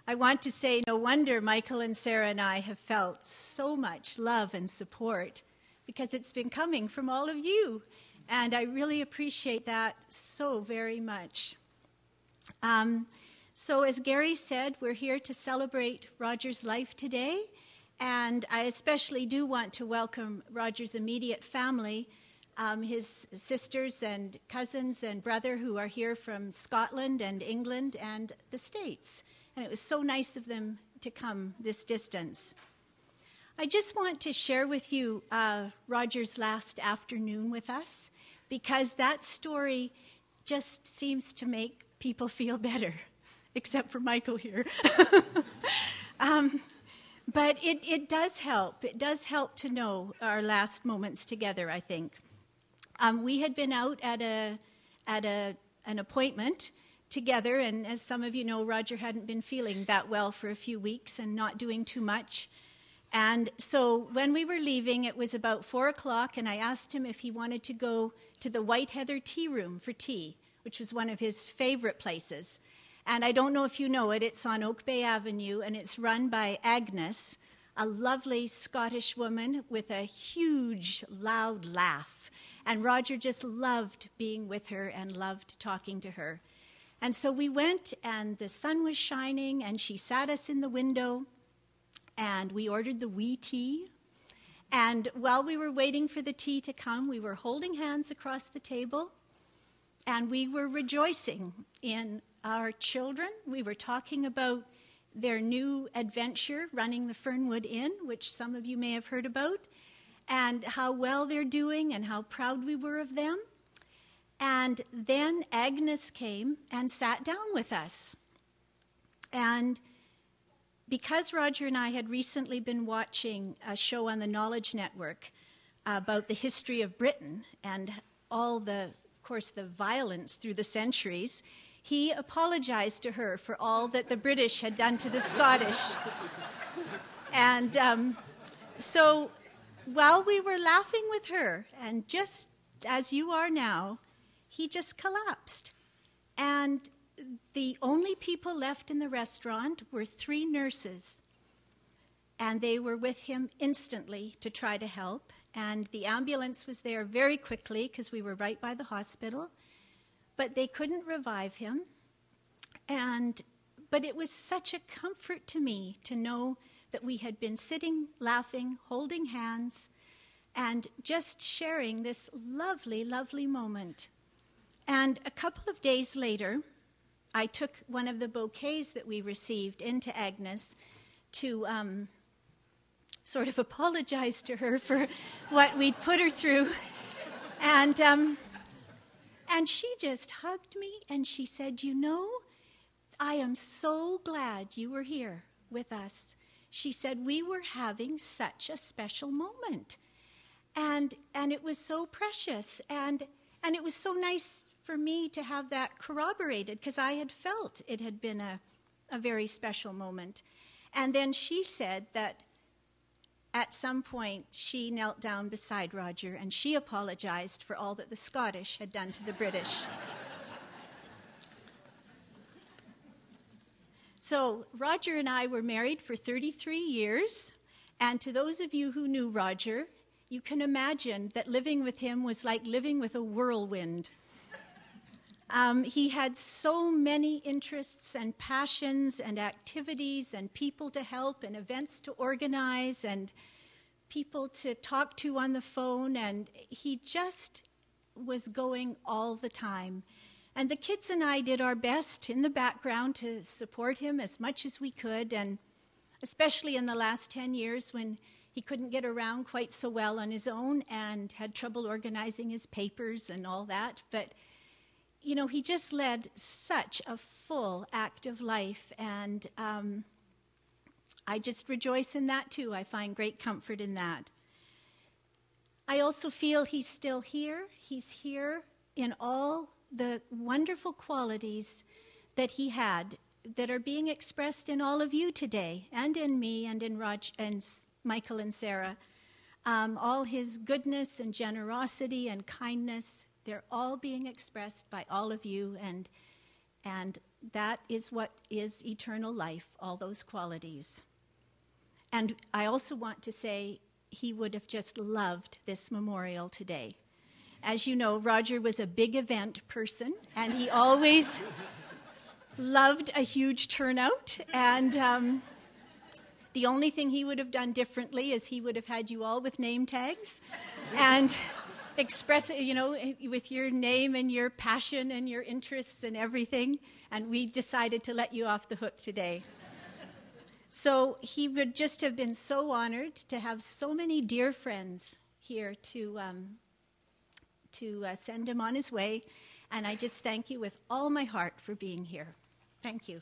I want to say no wonder Michael and Sarah and I have felt so much love and support because it's been coming from all of you. And I really appreciate that so very much. So as Gary said, we're here to celebrate Roger's life today. And I especially do want to welcome Roger's immediate family, his sisters and cousins and brother who are here from Scotland and England and the States. And it was so nice of them to come this distance. I just want to share with you Roger's last afternoon with us, because that story just seems to make people feel better, except for Michael here. But it does help. It does help to know our last moments together, I think. We had been out at an appointment together, and as some of you know, Roger hadn't been feeling that well for a few weeks and not doing too much. And so when we were leaving, it was about 4 o'clock, and I asked him if he wanted to go to the White Heather Tea Room for tea, which was one of his favorite places. And I don't know if you know it, it's on Oak Bay Avenue, and it's run by Agnes, a lovely Scottish woman with a huge, loud laugh. And Roger just loved being with her and loved talking to her. And so we went, and the sun was shining, and she sat us in the window, and we ordered the wee tea. And while we were waiting for the tea to come, we were holding hands across the table, and we were rejoicing in our children. We were talking about their new adventure running the Fernwood Inn, which some of you may have heard about, and how well they're doing and how proud we were of them. And then Agnes came and sat down with us. And because Roger and I had recently been watching a show on the Knowledge Network about the history of Britain and all the, of course, the violence through the centuries, he apologized to her for all that the British had done to the Scottish. And so while we were laughing with her, and just as you are now, he just collapsed. And the only people left in the restaurant were 3 nurses. And they were with him instantly to try to help. And the ambulance was there very quickly because we were right by the hospital. But they couldn't revive him. But it was such a comfort to me to know that we had been sitting, laughing, holding hands, and just sharing this lovely, lovely moment. And a couple of days later, I took one of the bouquets that we received into Agnes to sort of apologize to her for what we'd put her through. And she just hugged me and she said, "You know, I am so glad you were here with us." She said, "We were having such a special moment. And it was so precious. And it was so nice for me to have that corroborated because I had felt it had been a very special moment." And then she said that at some point she knelt down beside Roger and she apologized for all that the Scottish had done to the British. So Roger and I were married for 33 years, and to those of you who knew Roger, you can imagine that living with him was like living with a whirlwind. He had so many interests and passions and activities and people to help and events to organize and people to talk to on the phone, and he just was going all the time. And the kids and I did our best in the background to support him as much as we could, and especially in the last 10 years when he couldn't get around quite so well on his own and had trouble organizing his papers and all that. But you know, he just led such a full, active life, and I just rejoice in that too. I find great comfort in that. I also feel he's still here. He's here in all the wonderful qualities that he had that are being expressed in all of you today, and in me, and in Michael and Sarah. All his goodness and generosity and kindness, they're all being expressed by all of you, and that is what is eternal life, all those qualities. And I also want to say he would have just loved this memorial today. As you know, Roger was a big event person, and he always loved a huge turnout. And the only thing he would have done differently is he would have had you all with name tags and express it, with your name and your passion and your interests and everything. And we decided to let you off the hook today. So he would just have been so honored to have so many dear friends here to send him on his way. And I just thank you with all my heart for being here. Thank you.